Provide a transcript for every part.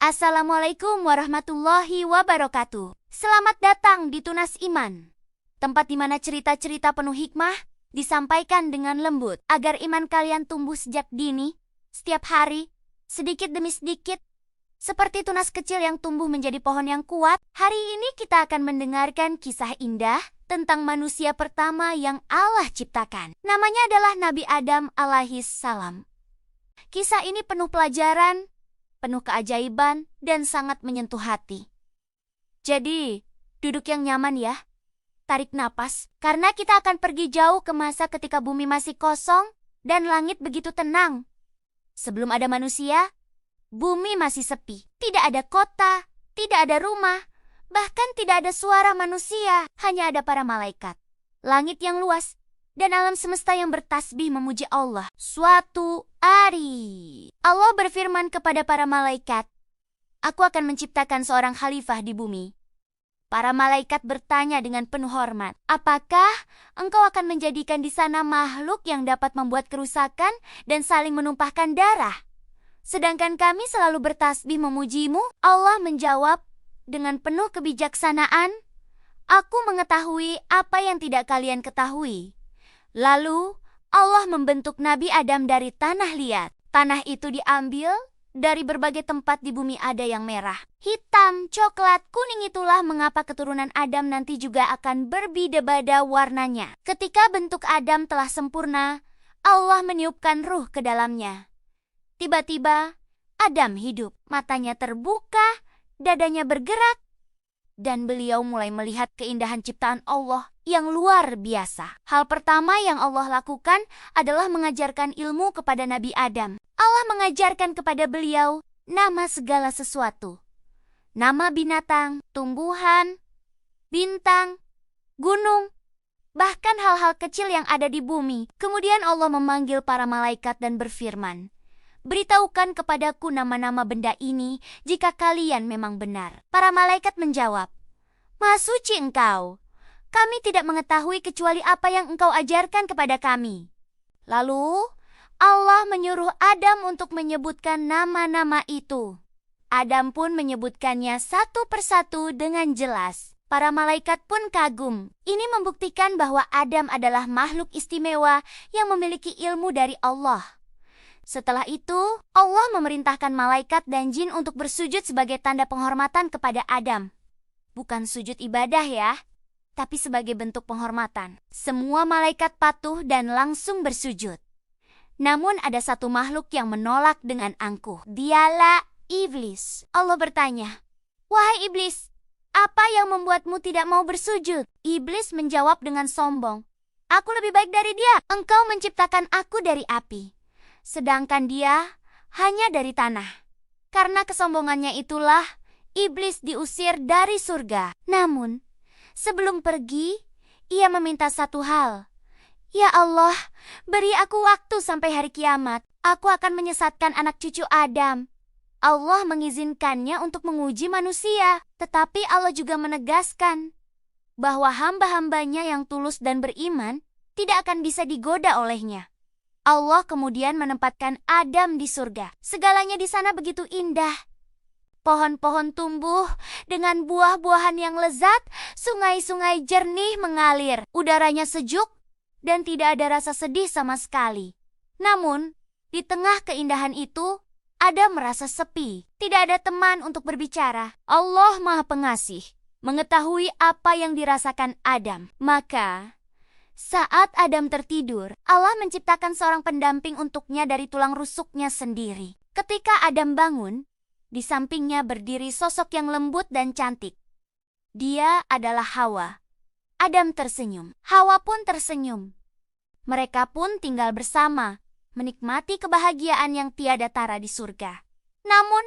Assalamualaikum warahmatullahi wabarakatuh. Selamat datang di Tunas Iman, tempat di mana cerita-cerita penuh hikmah disampaikan dengan lembut agar iman kalian tumbuh sejak dini, setiap hari, sedikit demi sedikit. Seperti tunas kecil yang tumbuh menjadi pohon yang kuat, hari ini kita akan mendengarkan kisah indah tentang manusia pertama yang Allah ciptakan. Namanya adalah Nabi Adam alaihis salam. Kisah ini penuh pelajaran, penuh keajaiban, dan sangat menyentuh hati. Jadi, duduk yang nyaman ya. Tarik napas, karena kita akan pergi jauh ke masa ketika bumi masih kosong dan langit begitu tenang. Sebelum ada manusia, bumi masih sepi. Tidak ada kota, tidak ada rumah, bahkan tidak ada suara manusia. Hanya ada para malaikat, langit yang luas, dan alam semesta yang bertasbih memuji Allah. Suatu hari, Allah berfirman kepada para malaikat, "Aku akan menciptakan seorang khalifah di bumi." Para malaikat bertanya dengan penuh hormat, "Apakah engkau akan menjadikan di sana makhluk yang dapat membuat kerusakan dan saling menumpahkan darah? Sedangkan kami selalu bertasbih memujimu." Allah menjawab dengan penuh kebijaksanaan, "Aku mengetahui apa yang tidak kalian ketahui." Lalu Allah membentuk Nabi Adam dari tanah liat. Tanah itu diambil dari berbagai tempat di bumi, ada yang merah, hitam, coklat, kuning. Itulah mengapa keturunan Adam nanti juga akan berbeda-beda warnanya. Ketika bentuk Adam telah sempurna, Allah meniupkan ruh ke dalamnya. Tiba-tiba Adam hidup, matanya terbuka, dadanya bergerak, dan beliau mulai melihat keindahan ciptaan Allah yang luar biasa. Hal pertama yang Allah lakukan adalah mengajarkan ilmu kepada Nabi Adam. Allah mengajarkan kepada beliau nama segala sesuatu. Nama binatang, tumbuhan, bintang, gunung, bahkan hal-hal kecil yang ada di bumi. Kemudian Allah memanggil para malaikat dan berfirman, "Beritahukan kepadaku nama-nama benda ini jika kalian memang benar." Para malaikat menjawab, "Maha suci engkau. Kami tidak mengetahui kecuali apa yang engkau ajarkan kepada kami." Lalu Allah menyuruh Adam untuk menyebutkan nama-nama itu. Adam pun menyebutkannya satu persatu dengan jelas. Para malaikat pun kagum. Ini membuktikan bahwa Adam adalah makhluk istimewa yang memiliki ilmu dari Allah. Setelah itu, Allah memerintahkan malaikat dan jin untuk bersujud sebagai tanda penghormatan kepada Adam. Bukan sujud ibadah ya, tapi sebagai bentuk penghormatan. Semua malaikat patuh dan langsung bersujud. Namun ada satu makhluk yang menolak dengan angkuh. Dialah iblis. Allah bertanya, "Wahai iblis, apa yang membuatmu tidak mau bersujud?" Iblis menjawab dengan sombong, "Aku lebih baik dari dia. Engkau menciptakan aku dari api, sedangkan dia hanya dari tanah." Karena kesombongannya itulah iblis diusir dari surga. Namun, sebelum pergi, ia meminta satu hal. "Ya Allah, beri aku waktu sampai hari kiamat. Aku akan menyesatkan anak cucu Adam." Allah mengizinkannya untuk menguji manusia, tetapi Allah juga menegaskan bahwa hamba-hambanya yang tulus dan beriman tidak akan bisa digoda olehnya. Allah kemudian menempatkan Adam di surga. Segalanya di sana begitu indah. Pohon-pohon tumbuh dengan buah-buahan yang lezat, sungai-sungai jernih mengalir, udaranya sejuk, dan tidak ada rasa sedih sama sekali. Namun, di tengah keindahan itu, Adam merasa sepi. Tidak ada teman untuk berbicara. Allah Maha Pengasih mengetahui apa yang dirasakan Adam. Maka, saat Adam tertidur, Allah menciptakan seorang pendamping untuknya dari tulang rusuknya sendiri. Ketika Adam bangun, di sampingnya berdiri sosok yang lembut dan cantik. Dia adalah Hawa. Adam tersenyum. Hawa pun tersenyum. Mereka pun tinggal bersama, menikmati kebahagiaan yang tiada tara di surga. Namun,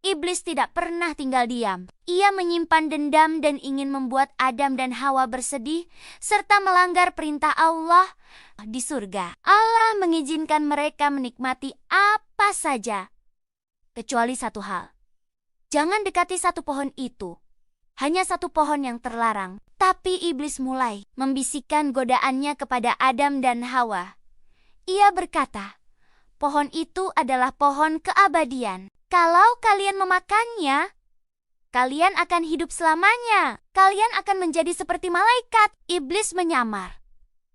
iblis tidak pernah tinggal diam. Ia menyimpan dendam dan ingin membuat Adam dan Hawa bersedih, serta melanggar perintah Allah di surga. Allah mengizinkan mereka menikmati apa saja, kecuali satu hal. Jangan dekati satu pohon itu. Hanya satu pohon yang terlarang. Tapi iblis mulai membisikkan godaannya kepada Adam dan Hawa. Ia berkata, "Pohon itu adalah pohon keabadian. Kalau kalian memakannya, kalian akan hidup selamanya. Kalian akan menjadi seperti malaikat. Iblis menyamar,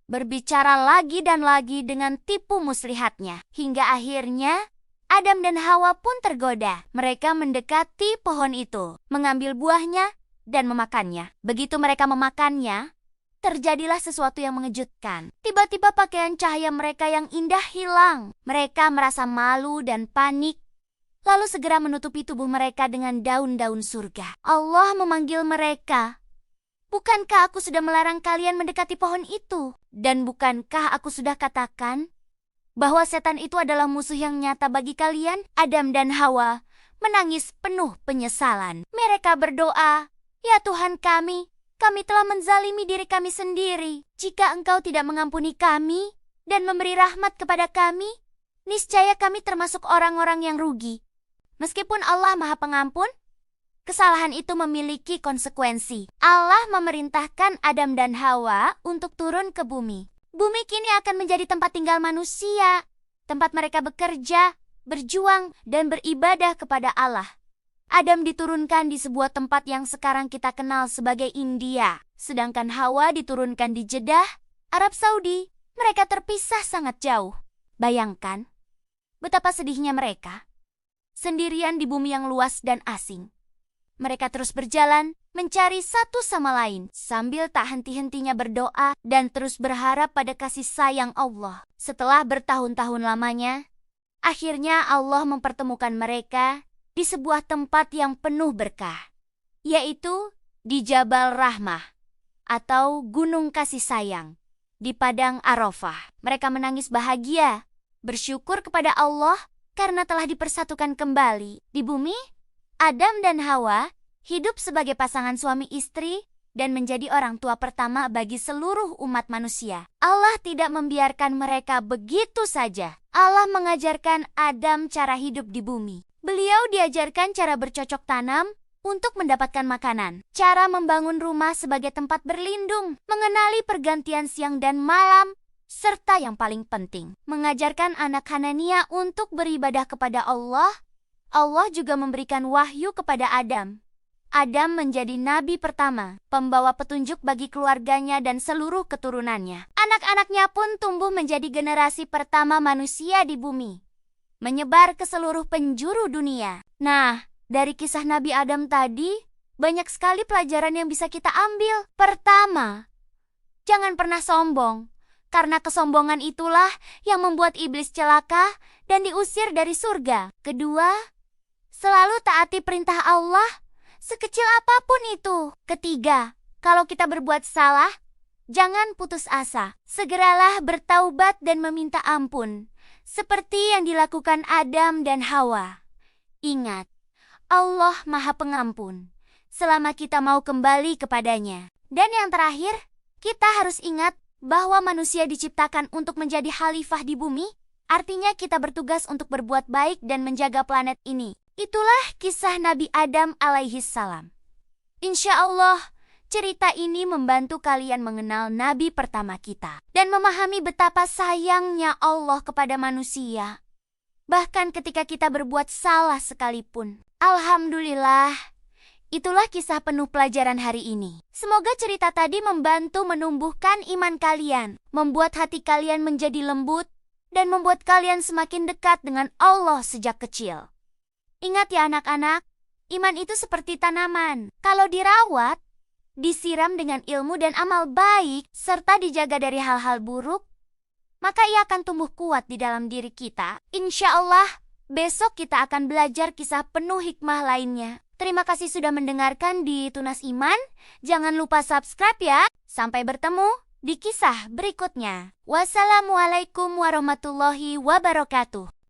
berbicara lagi dan lagi dengan tipu muslihatnya. Hingga akhirnya, Adam dan Hawa pun tergoda. Mereka mendekati pohon itu, mengambil buahnya, dan memakannya. Begitu mereka memakannya, terjadilah sesuatu yang mengejutkan. Tiba-tiba pakaian cahaya mereka yang indah hilang. Mereka merasa malu dan panik, lalu segera menutupi tubuh mereka dengan daun-daun surga. Allah memanggil mereka, "Bukankah aku sudah melarang kalian mendekati pohon itu? Dan bukankah aku sudah katakan bahwa setan itu adalah musuh yang nyata bagi kalian?" Adam dan Hawa menangis penuh penyesalan. Mereka berdoa, "Ya Tuhan kami telah menzalimi diri kami sendiri. Jika Engkau tidak mengampuni kami dan memberi rahmat kepada kami, niscaya kami termasuk orang-orang yang rugi." Meskipun Allah Maha Pengampun, kesalahan itu memiliki konsekuensi. Allah memerintahkan Adam dan Hawa untuk turun ke bumi. Bumi kini akan menjadi tempat tinggal manusia, tempat mereka bekerja, berjuang, dan beribadah kepada Allah. Adam diturunkan di sebuah tempat yang sekarang kita kenal sebagai India, sedangkan Hawa diturunkan di Jeddah, Arab Saudi. Mereka terpisah sangat jauh. Bayangkan betapa sedihnya mereka, sendirian di bumi yang luas dan asing. Mereka terus berjalan, mencari satu sama lain, sambil tak henti-hentinya berdoa dan terus berharap pada kasih sayang Allah. Setelah bertahun-tahun lamanya, akhirnya Allah mempertemukan mereka di sebuah tempat yang penuh berkah, yaitu di Jabal Rahmah atau Gunung Kasih Sayang di Padang Arafah. Mereka menangis bahagia, bersyukur kepada Allah karena telah dipersatukan kembali. Di bumi, Adam dan Hawa hidup sebagai pasangan suami istri dan menjadi orang tua pertama bagi seluruh umat manusia. Allah tidak membiarkan mereka begitu saja. Allah mengajarkan Adam cara hidup di bumi. Beliau diajarkan cara bercocok tanam untuk mendapatkan makanan, cara membangun rumah sebagai tempat berlindung, mengenali pergantian siang dan malam, serta yang paling penting, mengajarkan anak Hanania untuk beribadah kepada Allah. Allah juga memberikan wahyu kepada Adam. Adam menjadi nabi pertama, pembawa petunjuk bagi keluarganya dan seluruh keturunannya. Anak-anaknya pun tumbuh menjadi generasi pertama manusia di bumi, menyebar ke seluruh penjuru dunia. Nah, dari kisah Nabi Adam tadi, banyak sekali pelajaran yang bisa kita ambil. Pertama, jangan pernah sombong, karena kesombongan itulah yang membuat iblis celaka dan diusir dari surga. Kedua, selalu taati perintah Allah, sekecil apapun itu. Ketiga, kalau kita berbuat salah, jangan putus asa. Segeralah bertaubat dan meminta ampun, seperti yang dilakukan Adam dan Hawa. Ingat, Allah Maha Pengampun, selama kita mau kembali kepadanya. Dan yang terakhir, kita harus ingat bahwa manusia diciptakan untuk menjadi khalifah di bumi, artinya kita bertugas untuk berbuat baik dan menjaga planet ini. Itulah kisah Nabi Adam alaihissalam. Insya Allah, cerita ini membantu kalian mengenal Nabi pertama kita dan memahami betapa sayangnya Allah kepada manusia, bahkan ketika kita berbuat salah sekalipun. Alhamdulillah, itulah kisah penuh pelajaran hari ini. Semoga cerita tadi membantu menumbuhkan iman kalian, membuat hati kalian menjadi lembut, dan membuat kalian semakin dekat dengan Allah sejak kecil. Ingat ya anak-anak, iman itu seperti tanaman. Kalau dirawat, disiram dengan ilmu dan amal baik, serta dijaga dari hal-hal buruk, maka ia akan tumbuh kuat di dalam diri kita. Insya Allah, besok kita akan belajar kisah penuh hikmah lainnya. Terima kasih sudah mendengarkan di Tunas Iman. Jangan lupa subscribe ya. Sampai bertemu di kisah berikutnya. Wassalamualaikum warahmatullahi wabarakatuh.